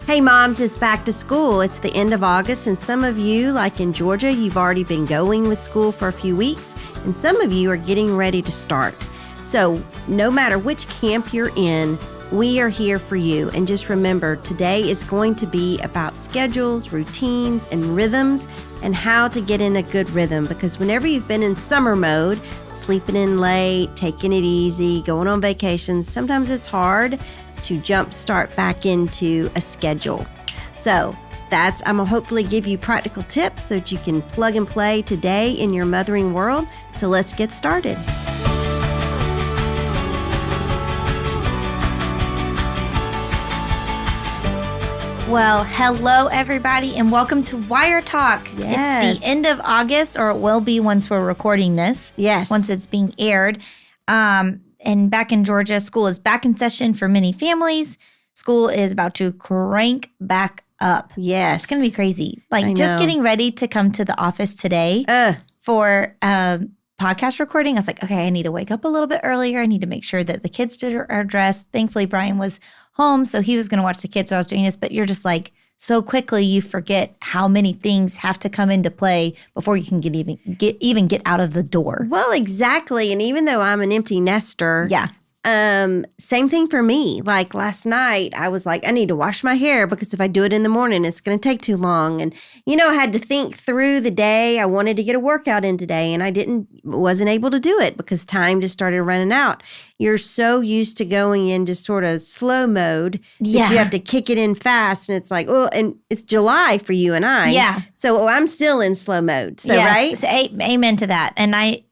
Hey moms, it's back to school. It's the end of August, and some of you, like in Georgia, you've already been going with school for a few weeks, and some of you are getting ready to start. So no matter which camp you're in, we are here for you. And just remember, today is going to be about schedules, routines, and rhythms, and how to get in a good rhythm. Because whenever you've been in summer mode, sleeping in late, taking it easy, going on vacations, sometimes it's hard to jumpstart back into a schedule. So I'm going to hopefully give you practical tips so that you can plug and play today in your mothering world. So let's get started. Well, hello everybody and welcome to Wire Talk. Yes. It's the end of August, or it will be once we're recording this. Yes. Once it's being aired. And back in Georgia, school is back in session for many families. School is about to crank back up. Yes. It's going to be crazy. Like just getting ready to come to the office today for podcast recording. I was like, okay, I need to wake up a little bit earlier. I need to make sure that the kids are dressed. Thankfully, Brian was home, so he was going to watch the kids while I was doing this. But you're just like, so quickly you forget how many things have to come into play before you can get out of the door. Well, exactly. And even though I'm an empty nester, same thing for me. Like last night, I was like, I need to wash my hair because if I do it in the morning, it's going to take too long. And, I had to think through the day. I wanted to get a workout in today and I wasn't able to do it because time just started running out. You're so used to going in just sort of slow mode that you have to kick it in fast. And it's like, and it's July for you and I. Yeah. So I'm still in slow mode. So, right? Amen to that. And I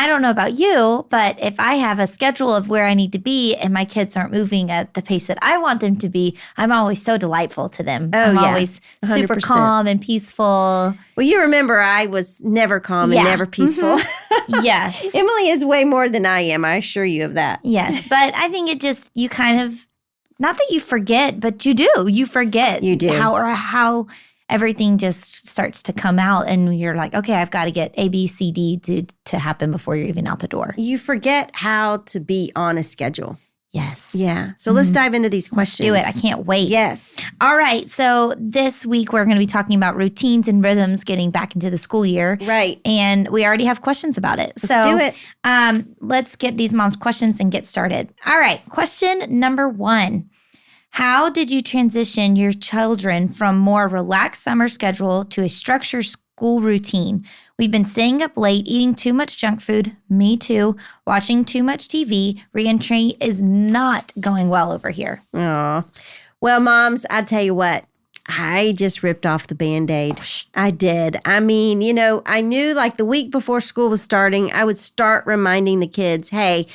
don't know about you, but if I have a schedule of where I need to be and my kids aren't moving at the pace that I want them to be, I'm always so delightful to them. I'm always 100%. Super calm and peaceful. Well, you remember I was never calm and never peaceful. Mm-hmm. Yes. Emily is way more than I am. I assure you of that. Yes. But I think you kind of, not that you forget, but you do. You forget. You do. How everything just starts to come out and you're like, okay, I've got to get A, B, C, D to happen before you're even out the door. You forget how to be on a schedule. Yes. Yeah. So let's dive into these questions. Let's do it. I can't wait. Yes. All right. So this week we're going to be talking about routines and rhythms getting back into the school year. Right. And we already have questions about it. Let's do it. Let's get these moms' questions and get started. All right. Question number 1. How did you transition your children from more relaxed summer schedule to a structured school routine? We've been staying up late, eating too much junk food, me too, watching too much TV. Reentry is not going well over here. Aw. Well, moms, I tell you what, I just ripped off the Band-Aid. I did. I mean, I knew like the week before school was starting, I would start reminding the kids, hey,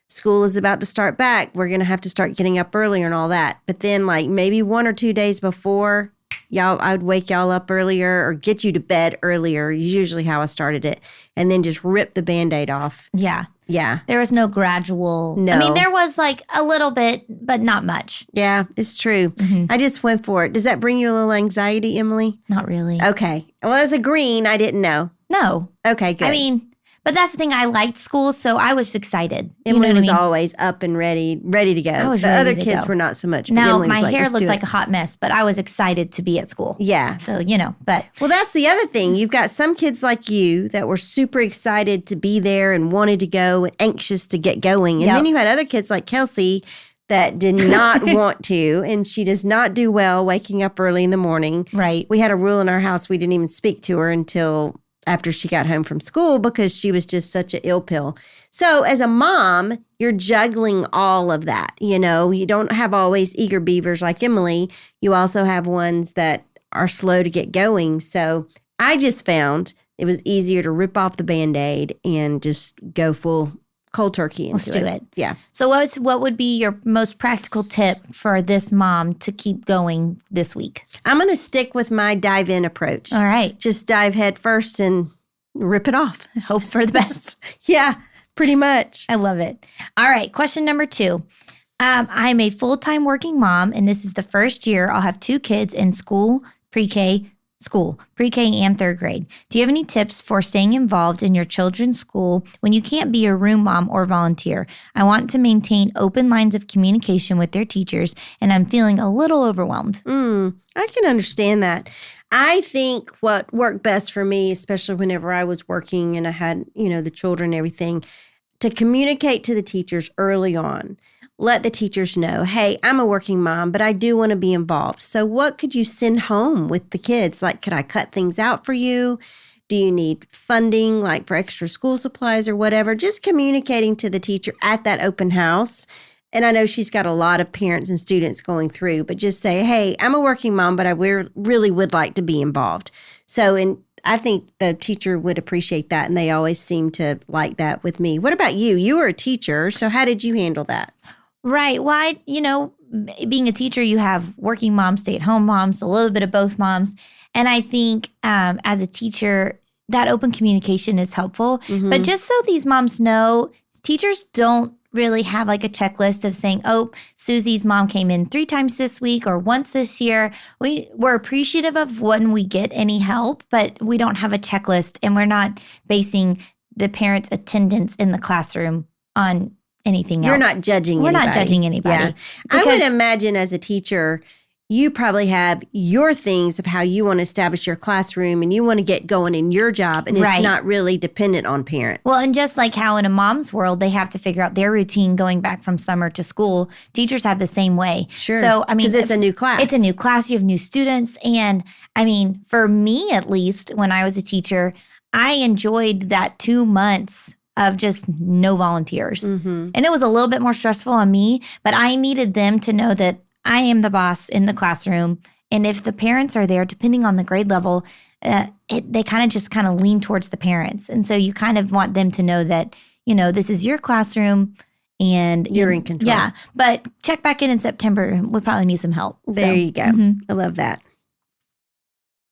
school is about to start back. We're going to have to start getting up earlier and all that. But then like maybe 1 or 2 days before, I would wake y'all up earlier or get you to bed earlier, is usually how I started it. And then just rip the Band-Aid off. Yeah. Yeah. There was no gradual. No. I mean, there was like a little bit, but not much. Yeah, it's true. Mm-hmm. I just went for it. Does that bring you a little anxiety, Emily? Not really. Okay. Well, as a green, I didn't know. No. Okay, good. I mean, but that's the thing. I liked school, so I was excited. Emily was always up and ready to go. I was the ready other to kids go. were not so much. But Now, Emily was my hair let's looked do like it. a hot mess, but I was excited to be at school. Yeah. So, but. Well, that's the other thing. You've got some kids like you that were super excited to be there and wanted to go and anxious to get going. And then you had other kids like Kelsey that did not want to, and she does not do well waking up early in the morning. Right. We had a rule in our house. We didn't even speak to her until after she got home from school because she was just such an ill pill. So as a mom, you're juggling all of that. You don't have always eager beavers like Emily. You also have ones that are slow to get going. So I just found it was easier to rip off the Band-Aid and just go full cold turkey into Let's do it. Yeah. So what would be your most practical tip for this mom to keep going this week? I'm going to stick with my dive in approach. All right. Just dive head first and rip it off. Hope for the best. Yeah, pretty much. I love it. All right. Question number 2. I'm a full-time working mom, and this is the first year I'll have 2 kids in school, pre-K, school, pre-K and third grade. Do you have any tips for staying involved in your children's school when you can't be a room mom or volunteer? I want to maintain open lines of communication with their teachers, and I'm feeling a little overwhelmed. I can understand that. I think what worked best for me, especially whenever I was working and I had, the children and everything, to communicate to the teachers early on. Let the teachers know, hey, I'm a working mom, but I do want to be involved. So what could you send home with the kids? Like, could I cut things out for you? Do you need funding, like for extra school supplies or whatever? Just communicating to the teacher at that open house. And I know she's got a lot of parents and students going through, but just say, hey, I'm a working mom, but I really would like to be involved. So I think the teacher would appreciate that, and they always seem to like that with me. What about you? You were a teacher, so how did you handle that? Right. Well, being a teacher, you have working moms, stay-at-home moms, a little bit of both moms. And I think as a teacher, that open communication is helpful. Mm-hmm. But just so these moms know, teachers don't really have like a checklist of saying, oh, Susie's mom came in 3 times this week or once this year. We're appreciative of when we get any help, but we don't have a checklist, and we're not basing the parents' attendance in the classroom on anything else. You're not judging anybody. We're not judging anybody. Yeah. I would imagine as a teacher, you probably have your things of how you want to establish your classroom and you want to get going in your job, and it's not really dependent on parents. Well, and just like how in a mom's world, they have to figure out their routine going back from summer to school, teachers have the same way. Sure. So, because it's a new class. It's a new class. You have new students. And for me, at least, when I was a teacher, I enjoyed that 2 months of just no volunteers. Mm-hmm. And it was a little bit more stressful on me, but I needed them to know that I am the boss in the classroom. And if the parents are there, depending on the grade level, they kind of lean towards the parents. And so you kind of want them to know that, this is your classroom and you're in control. Yeah. But check back in September. We'll probably need some help. There you go. Mm-hmm. I love that.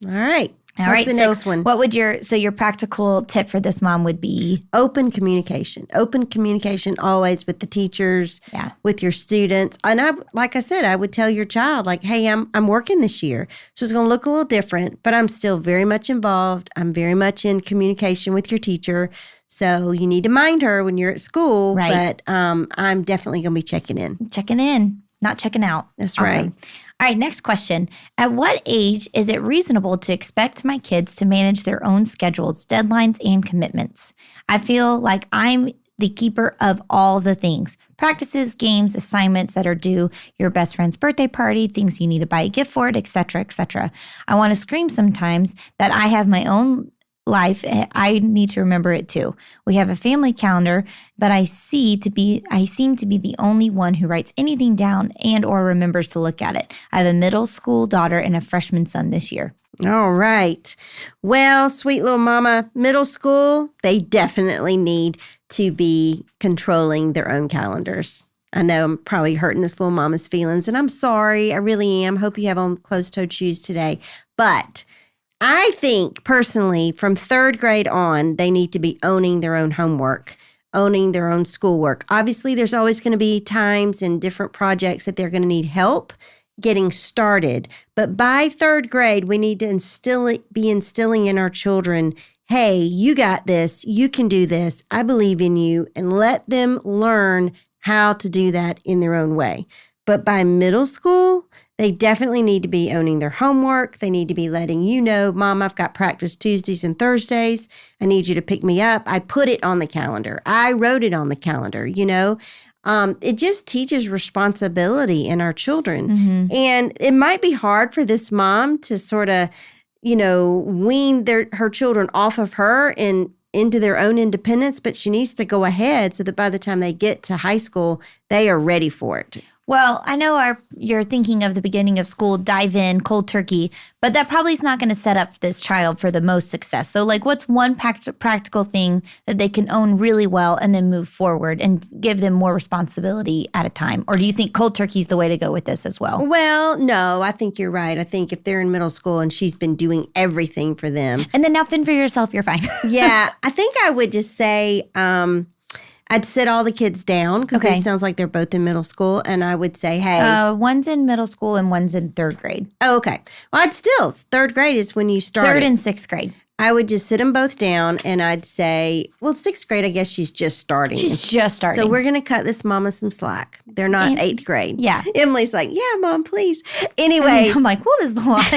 All right. What's the next one? What would your practical tip for this mom would be? Open communication. Open communication always with the teachers, with your students. And like I said, I would tell your child, like, hey, I'm working this year. So it's going to look a little different, but I'm still very much involved. I'm very much in communication with your teacher. So you need to mind her when you're at school. Right. But I'm definitely going to be checking in. Checking in, not checking out. That's awesome. Right. All right, next question. At what age is it reasonable to expect my kids to manage their own schedules, deadlines, and commitments? I feel like I'm the keeper of all the things. Practices, games, assignments that are due, your best friend's birthday party, things you need to buy a gift for it, etc., etc. I want to scream sometimes that I have my own life. I need to remember it too. We have a family calendar, but I seem to be the only one who writes anything down and or remembers to look at it. I have a middle school daughter and a freshman son this year. All right. Well, sweet little mama, middle school, they definitely need to be controlling their own calendars. I know I'm probably hurting this little mama's feelings, and I'm sorry. I really am. Hope you have on closed-toed shoes today. But I think personally from 3rd grade on, they need to be owning their own homework, owning their own schoolwork. Obviously, there's always going to be times and different projects that they're going to need help getting started. But by 3rd grade, we need to be instilling in our children, hey, you got this, you can do this, I believe in you, and let them learn how to do that in their own way. But by middle school, they definitely need to be owning their homework. They need to be letting you know, Mom, I've got practice Tuesdays and Thursdays. I need you to pick me up. I put it on the calendar. I wrote it on the calendar, It just teaches responsibility in our children. Mm-hmm. And it might be hard for this mom to sort of, wean her children off of her and into their own independence, but she needs to go ahead so that by the time they get to high school, they are ready for it. Well, I know you're thinking of the beginning of school, dive in, cold turkey, but that probably is not going to set up this child for the most success. So what's one practical thing that they can own really well and then move forward and give them more responsibility at a time? Or do you think cold turkey is the way to go with this as well? Well, no, I think you're right. I think if they're in middle school and she's been doing everything for them. And then now fend for yourself, you're fine. Yeah, I think I would just say, I'd sit all the kids down because it sounds like they're both in middle school. And I would say, hey. One's in middle school and one's in third grade. Oh, okay. Well, third grade is when you start. Third and sixth grade. I would just sit them both down and I'd say, well, sixth grade, I guess she's just starting. She's just starting. So we're going to cut this mama some slack. They're not eighth grade. Yeah. Emily's like, yeah, Mom, please. Anyways. I'm like, well, this is a lot.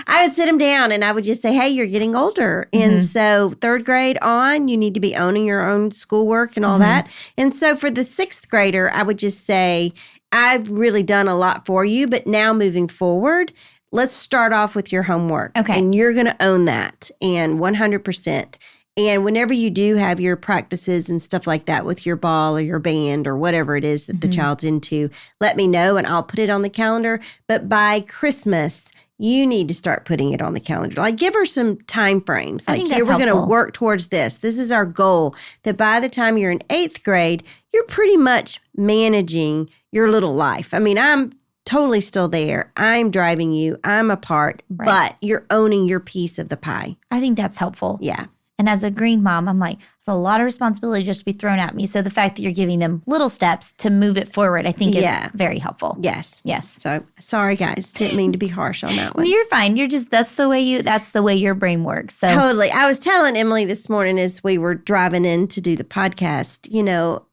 I would sit them down and I would just say, hey, you're getting older. And so third grade on, you need to be owning your own schoolwork and all that. And so for the sixth grader, I would just say, I've really done a lot for you, but now moving forward, let's start off with your homework. Okay. And you're going to own that and 100%. And whenever you do have your practices and stuff like that with your ball or your band or whatever it is that the child's into, let me know and I'll put it on the calendar. But by Christmas, you need to start putting it on the calendar. Like give her some time frames. Like here, we're going to work towards this. This is our goal. That by the time you're in eighth grade, you're pretty much managing your little life. I mean, I'm totally still there. I'm driving you. I'm a part, but you're owning your piece of the pie. I think that's helpful. Yeah. And as a green mom, I'm like, it's a lot of responsibility just to be thrown at me. So the fact that you're giving them little steps to move it forward, I think is very helpful. Yes. Yes. So sorry, guys. Didn't mean to be harsh on that one. You're fine. You're just, that's the way your brain works. So totally. I was telling Emily this morning as we were driving in to do the podcast,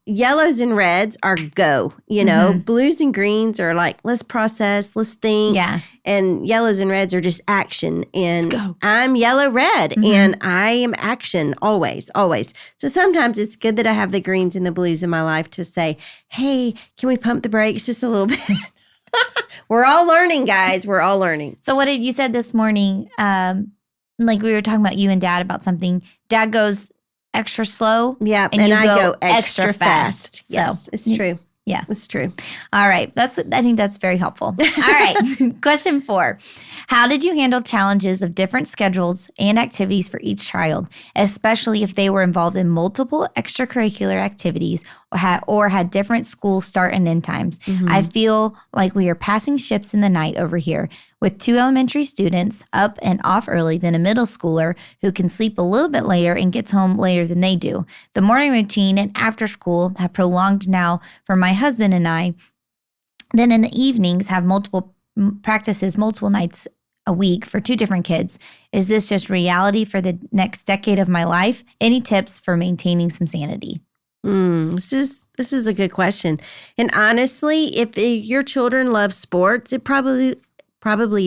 yellows and reds are go, blues and greens are like, let's process, let's think. Yeah. And yellows and reds are just action. And I'm yellow, red, and I am action always, always. So sometimes it's good that I have the greens and the blues in my life to say, hey, can we pump the brakes just a little bit? We're all learning, guys. We're all learning. So what did you said this morning? Like we were talking about you and Dad about something. Dad goes extra slow. Yeah, and I go extra fast. Yes, so, it's true. Yeah. It's true. All right. I think that's very helpful. All right. Question 4. How did you handle challenges of different schedules and activities for each child, especially if they were involved in multiple extracurricular activities or had different school start and end times? I feel like we are passing ships in the night over here with 2 elementary students up and off early, then a middle schooler who can sleep a little bit later and gets home later than they do. The morning routine and after school have prolonged now for my husband and I. Then in the evenings have multiple practices, multiple nights a week for 2 different kids. Is this just reality for the next decade of my life? Any tips for maintaining some sanity? This is a good question. And honestly, if your children love sports, it probably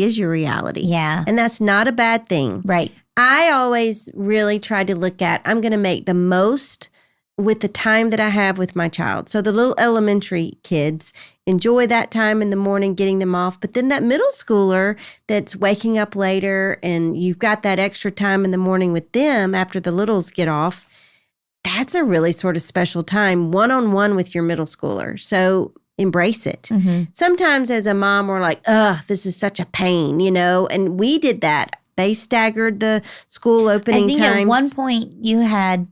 is your reality. Yeah. And that's not a bad thing. Right. I always really try to look at, I'm going to make the most with the time that I have with my child. So the little elementary kids enjoy that time in the morning, getting them off. But then that middle schooler that's waking up later and you've got that extra time in the morning with them after the littles get off, that's a really sort of special time, one-on-one with your middle schooler. So embrace it. Sometimes as a mom, we're like, this is such a pain, and we did that. They staggered the school opening times. I think at one point you had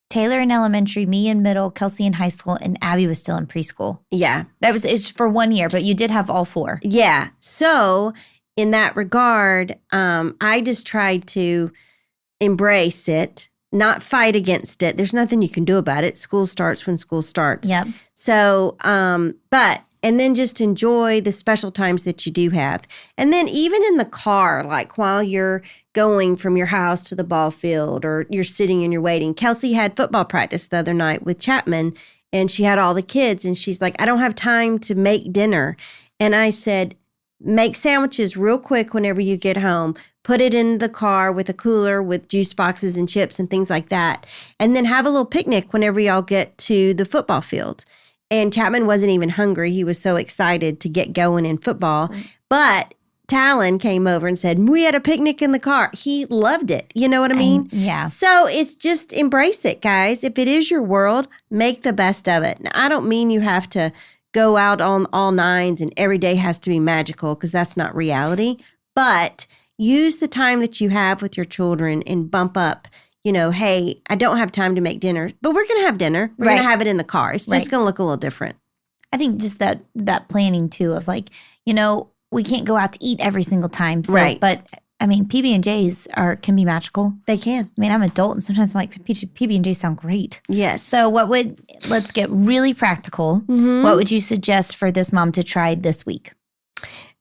Taylor in elementary, me in middle, Kelsey in high school, and Abby was still in preschool. Yeah. It's for 1 year, but you did have all 4. Yeah. So in that regard, I just tried to embrace it, not fight against it. There's nothing you can do about it. School starts when school starts. Yep. So, and then just enjoy the special times that you do have. And then even in the car, like while you're going from your house to the ball field or you're sitting and you're waiting. Kelsey had football practice the other night with Chapman and she had all the kids and she's like, I don't have time to make dinner. And I said, make sandwiches real quick whenever you get home. Put it in the car with a cooler with juice boxes and chips and things like that. And then have a little picnic whenever y'all get to the football field. And Chapman wasn't even hungry. He was so excited to get going in football. But Talon came over and said, we had a picnic in the car. He loved it. You know what I mean? Yeah. So it's just embrace it, guys. If it is your world, make the best of it. Now, I don't mean you have to go out on all nines and every day has to be magical because that's not reality. But use the time that you have with your children and bump up, hey, I don't have time to make dinner, but we're going to have dinner. We're going to have it in the car. It's just going to look a little different. I think just that planning too of like, we can't go out to eat every single time. So, but PB&Js can be magical. They can. I mean, I'm an adult, and sometimes I'm like, PB&Js sound great. Yes. So let's get really practical. Mm-hmm. What would you suggest for this mom to try this week?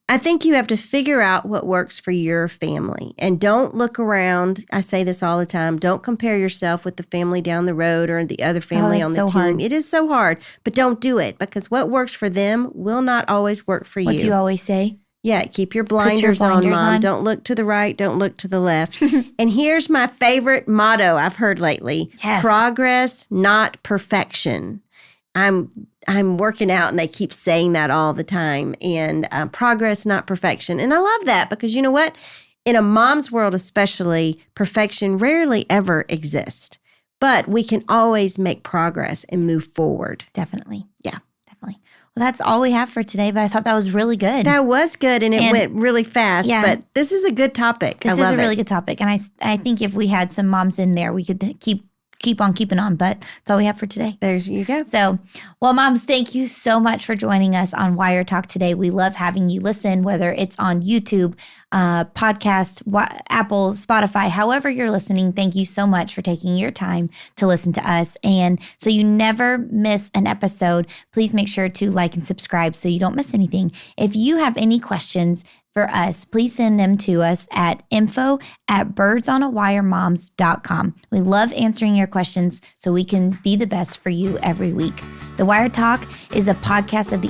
I think you have to figure out what works for your family. And don't look around. I say this all the time. Don't compare yourself with the family down the road or the other family on the team. Hard. It is so hard, but don't do it, because what works for them will not always work for you. What do you always say? Yeah, keep your blinders on, Mom. Don't look to the right. Don't look to the left. And here's my favorite motto I've heard lately. Yes. Progress, not perfection. I'm working out, and they keep saying that all the time. And progress, not perfection. And I love that, because you know what? In a mom's world especially, perfection rarely ever exists. But we can always make progress and move forward. Definitely. Yeah. Well, that's all we have for today, but I thought that was really good. That was good, and it went really fast, but this is a good topic. This is a really good topic, and I think if we had some moms in there, we could keep on keeping on, but that's all we have for today. There you go. So, well, moms, thank you so much for joining us on Wire Talk today. We love having you listen, whether it's on YouTube, podcast, Apple, Spotify, however you're listening. Thank you so much for taking your time to listen to us. And so you never miss an episode, please make sure to like and subscribe so you don't miss anything. If you have any questions for us, please send them to us at info@birdsonawire.moms.com. We love answering your questions so we can be the best for you every week. The Wire Talk is a podcast of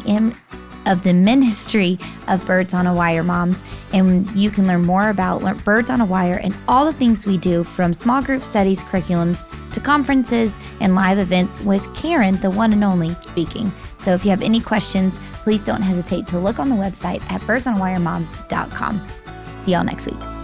the Ministry of Birds on a Wire Moms, and you can learn more about Birds on a Wire and all the things we do, from small group studies, curriculums, to conferences and live events with Karen, the one and only, speaking. So if you have any questions, please don't hesitate to look on the website at birdsonawire.moms.com. See y'all next week.